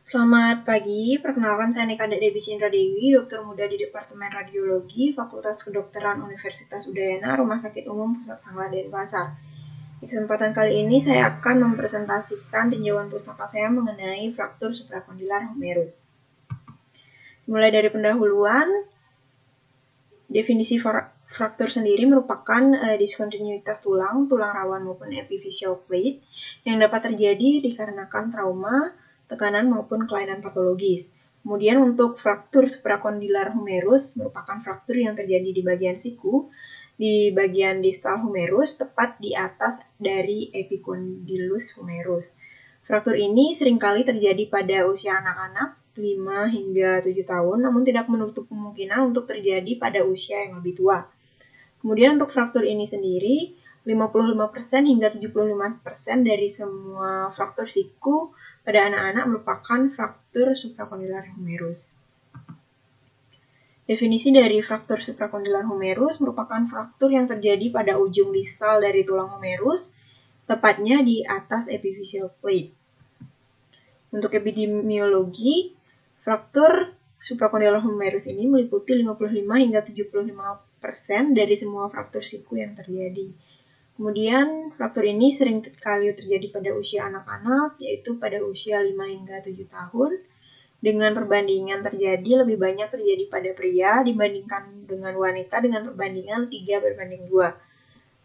Selamat pagi, perkenalkan saya Nika Dewi Cindra Dewi, dokter muda di Departemen Radiologi, Fakultas Kedokteran Universitas Udayana, Rumah Sakit Umum Pusat Sangla Denpasar. Di kesempatan kali ini saya akan mempresentasikan tinjauan pustaka saya mengenai fraktur suprakondilar humerus. Mulai dari pendahuluan, definisi fraktur sendiri merupakan diskontinuitas tulang rawan maupun epiphyseal plate yang dapat terjadi dikarenakan trauma, tekanan maupun kelainan patologis. Kemudian untuk fraktur suprakondilar humerus merupakan fraktur yang terjadi di bagian siku, di bagian distal humerus, tepat di atas dari epicondylus humerus. Fraktur ini seringkali terjadi pada usia anak-anak 5 hingga 7 tahun, namun tidak menutup kemungkinan untuk terjadi pada usia yang lebih tua. Kemudian untuk fraktur ini sendiri, 55% hingga 75% dari semua fraktur siku pada anak-anak merupakan fraktur suprakondilar humerus. Definisi dari fraktur suprakondilar humerus merupakan fraktur yang terjadi pada ujung distal dari tulang humerus, tepatnya di atas epiphyseal plate. Untuk epidemiologi, fraktur suprakondilar humerus ini meliputi 55 hingga 75% dari semua fraktur siku yang terjadi. Kemudian, fraktur ini sering kali terjadi pada usia anak-anak, yaitu pada usia 5 hingga 7 tahun, dengan perbandingan terjadi lebih banyak terjadi pada pria dibandingkan dengan wanita dengan perbandingan 3:2.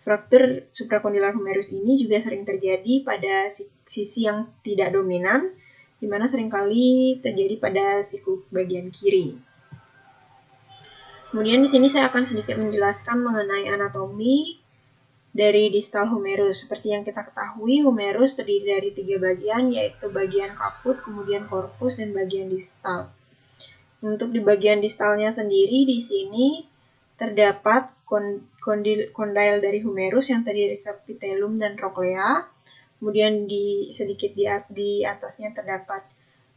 Fraktur suprakondilar humerus ini juga sering terjadi pada sisi yang tidak dominan, di mana seringkali terjadi pada siku bagian kiri. Kemudian di sini saya akan sedikit menjelaskan mengenai anatomi dari distal humerus. Seperti yang kita ketahui, humerus terdiri dari 3 bagian, yaitu bagian kaput, kemudian korpus, dan bagian distal. Untuk di bagian distalnya sendiri, di sini terdapat kondil dari humerus yang terdiri dari kapitellum dan troklea. Kemudian sedikit di atasnya terdapat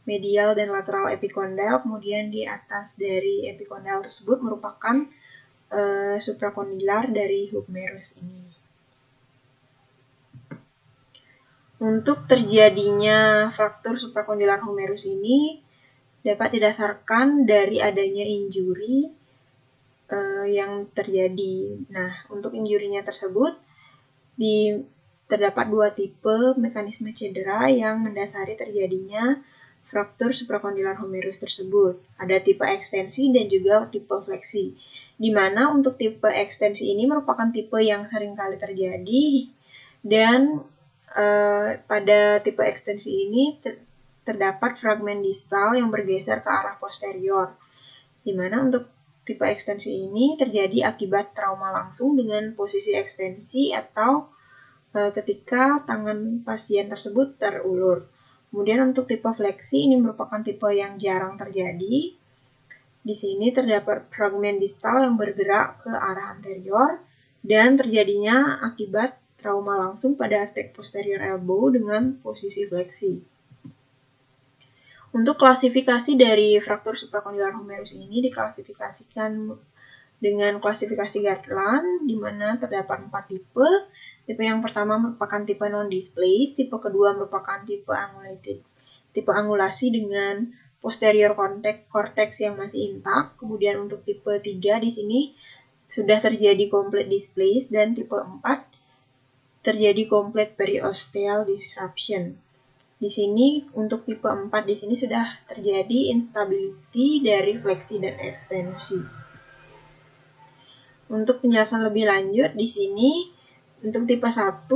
medial dan lateral epikondil. Kemudian di atas dari epikondil tersebut merupakan suprakondilar dari humerus ini. Untuk terjadinya fraktur suprakondilar humerus ini dapat didasarkan dari adanya injuri yang terjadi. Nah, untuk injurinya tersebut terdapat 2 tipe mekanisme cedera yang mendasari terjadinya fraktur suprakondilar humerus tersebut. Ada tipe ekstensi dan juga tipe fleksi. Di mana untuk tipe ekstensi ini merupakan tipe yang sering kali terjadi dan pada tipe ekstensi ini terdapat fragmen distal yang bergeser ke arah posterior, di mana untuk tipe ekstensi ini terjadi akibat trauma langsung dengan posisi ekstensi atau ketika tangan pasien tersebut terulur. Kemudian untuk tipe fleksi ini merupakan tipe yang jarang terjadi. Di sini terdapat fragmen distal yang bergerak ke arah anterior dan terjadinya akibat trauma langsung pada aspek posterior elbow dengan posisi fleksi. Untuk klasifikasi dari fraktur suprakondilar humerus ini diklasifikasikan dengan klasifikasi Gartland, di mana terdapat 4 tipe. Tipe yang pertama merupakan tipe non-displaced, tipe kedua merupakan tipe angulated, tipe angulasi dengan posterior cortex yang masih intak. Kemudian untuk tipe 3 di sini sudah terjadi complete displaced, dan tipe 4 terjadi complete periosteal disruption. Di sini untuk tipe 4 di sini sudah terjadi instability dari fleksi dan ekstensi. Untuk penjelasan lebih lanjut di sini untuk tipe 1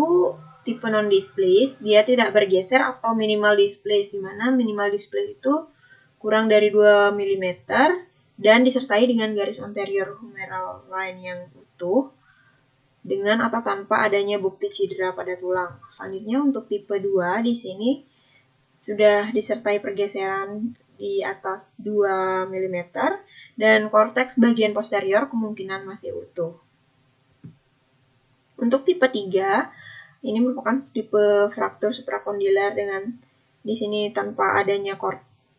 tipe non-displaced, dia tidak bergeser atau minimal displaced, di mana minimal displaced itu kurang dari 2 mm dan disertai dengan garis anterior humeral line yang utuh dengan atau tanpa adanya bukti cedera pada tulang. Selanjutnya untuk tipe 2 di sini sudah disertai pergeseran di atas 2 mm dan korteks bagian posterior kemungkinan masih utuh. Untuk tipe 3 ini merupakan tipe fraktur suprakondilar dengan di sini tanpa adanya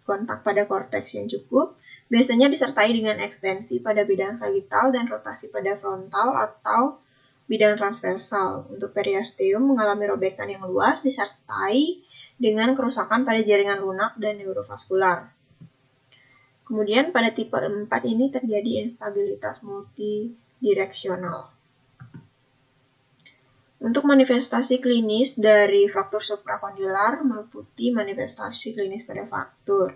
kontak pada korteks yang cukup. Biasanya disertai dengan ekstensi pada bidang sagital dan rotasi pada frontal atau bidang transversal. Untuk periosteum mengalami robekan yang luas disertai dengan kerusakan pada jaringan lunak dan neurovaskular. Kemudian pada tipe 4 ini terjadi instabilitas multidireksional. Untuk manifestasi klinis dari fraktur suprakondilar meliputi manifestasi klinis pada fraktur.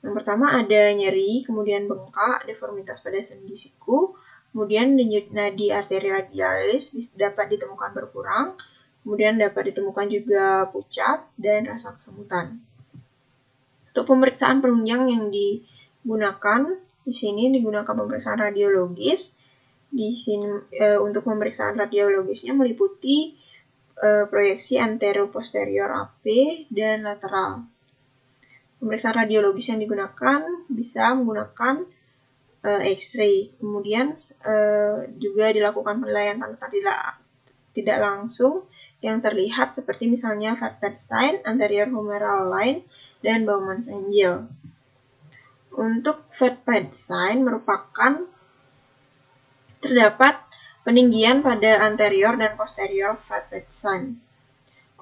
Yang pertama ada nyeri, kemudian bengkak, deformitas pada sendi siku, kemudian denyut nadi arteri radialis dapat ditemukan berkurang, kemudian dapat ditemukan juga pucat dan rasa kesemutan. Untuk pemeriksaan penunjang yang digunakan di sini digunakan pemeriksaan radiologis. Di sini untuk pemeriksaan radiologisnya meliputi proyeksi anteroposterior AP dan lateral. Pemeriksaan radiologis yang digunakan bisa menggunakan X-ray. Kemudian juga dilakukan penilaian tanda tidak langsung yang terlihat seperti misalnya Verpet sign, anterior humeral line, dan Bowman's angle. Untuk Verpet sign merupakan terdapat peninggian pada anterior dan posterior Verpet sign.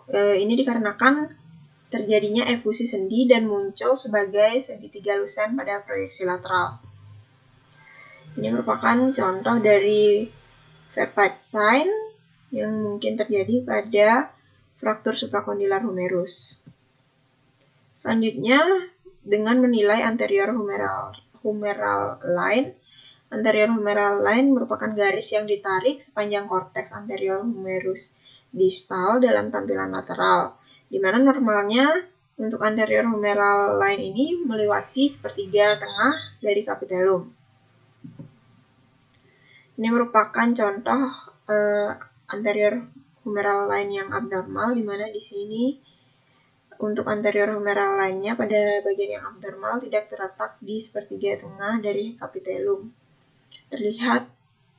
Ini dikarenakan terjadinya efusi sendi dan muncul sebagai segitiga lusen pada proyeksi lateral. Ini merupakan contoh dari Verpet sign yang mungkin terjadi pada fraktur suprakondilar humerus. Selanjutnya, dengan menilai anterior humeral line. Anterior humeral line merupakan garis yang ditarik sepanjang korteks anterior humerus distal dalam tampilan lateral, di mana normalnya untuk anterior humeral line ini melewati sepertiga tengah dari kapitulum. Ini merupakan contoh anterior humeral line yang abnormal, di mana di sini untuk anterior humeral line-nya pada bagian yang abnormal tidak terletak di sepertiga tengah dari kapitulum. Terlihat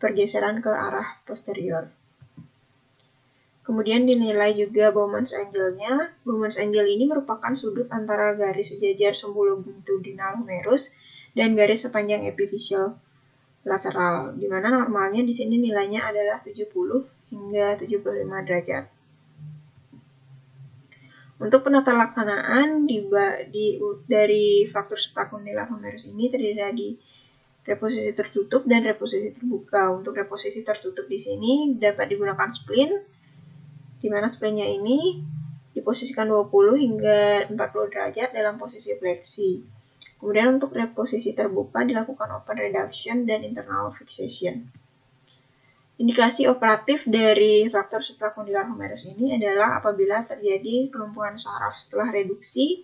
pergeseran ke arah posterior. Kemudian dinilai juga Bowman's angle-nya. Bowman's angle ini merupakan sudut antara garis sejajar sumbulobintudinal humerus dan garis sepanjang epifisial lateral, di mana normalnya di sini nilainya adalah 70 hingga 75 derajat. Untuk penata laksanaan dari fraktur suprakondilar humerus ini terdiri dari reposisi tertutup dan reposisi terbuka. Untuk reposisi tertutup di sini dapat digunakan spleen, di mana spleennya ini diposisikan 20 hingga 40 derajat dalam posisi fleksi. Kemudian untuk reposisi terbuka dilakukan open reduction dan internal fixation. Indikasi operatif dari fraktur suprakondilar humerus ini adalah apabila terjadi kelumpuhan saraf setelah reduksi,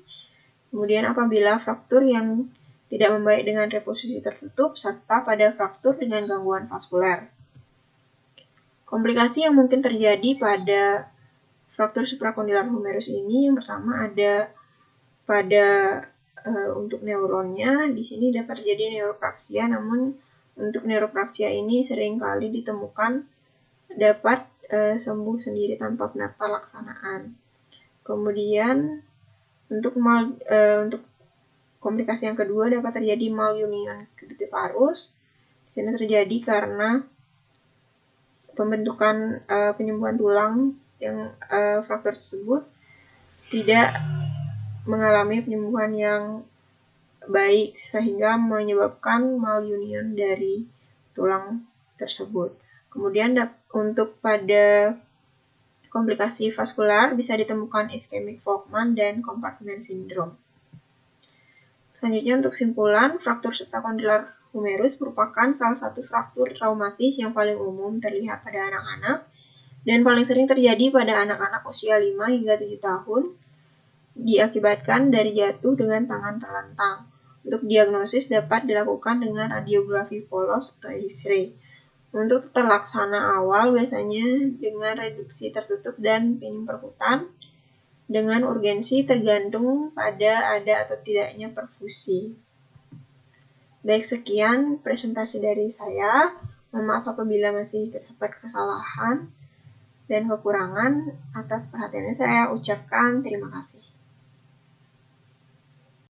kemudian apabila fraktur yang tidak membaik dengan reposisi tertutup, serta pada fraktur dengan gangguan vaskuler. Komplikasi yang mungkin terjadi pada fraktur suprakondilar humerus ini, yang pertama ada pada untuk neuronnya, di sini dapat terjadi neuropraksia, namun untuk neuropraksia ini seringkali ditemukan dapat sembuh sendiri tanpa penata laksanaan. Kemudian untuk komplikasi yang kedua dapat terjadi malunion cubitalus. Di sini terjadi karena pembentukan penyembuhan tulang yang fraktur tersebut tidak mengalami penyembuhan yang baik sehingga menyebabkan malunion dari tulang tersebut. Kemudian untuk pada komplikasi vaskular bisa ditemukan ischemic Volkmann dan compartment syndrome. Selanjutnya untuk simpulan, fraktur suprakondilar humerus merupakan salah satu fraktur traumatis yang paling umum terlihat pada anak-anak dan paling sering terjadi pada anak-anak usia 5 hingga 7 tahun diakibatkan dari jatuh dengan tangan terlentang. Untuk diagnosis dapat dilakukan dengan radiografi polos atau X-ray. Untuk terlaksana awal biasanya dengan reduksi tertutup dan pinim perkutan dengan urgensi tergantung pada ada atau tidaknya perfusi. Baik, sekian presentasi dari saya. Mohon maaf apabila masih terdapat kesalahan dan kekurangan. Atas perhatiannya saya ucapkan terima kasih.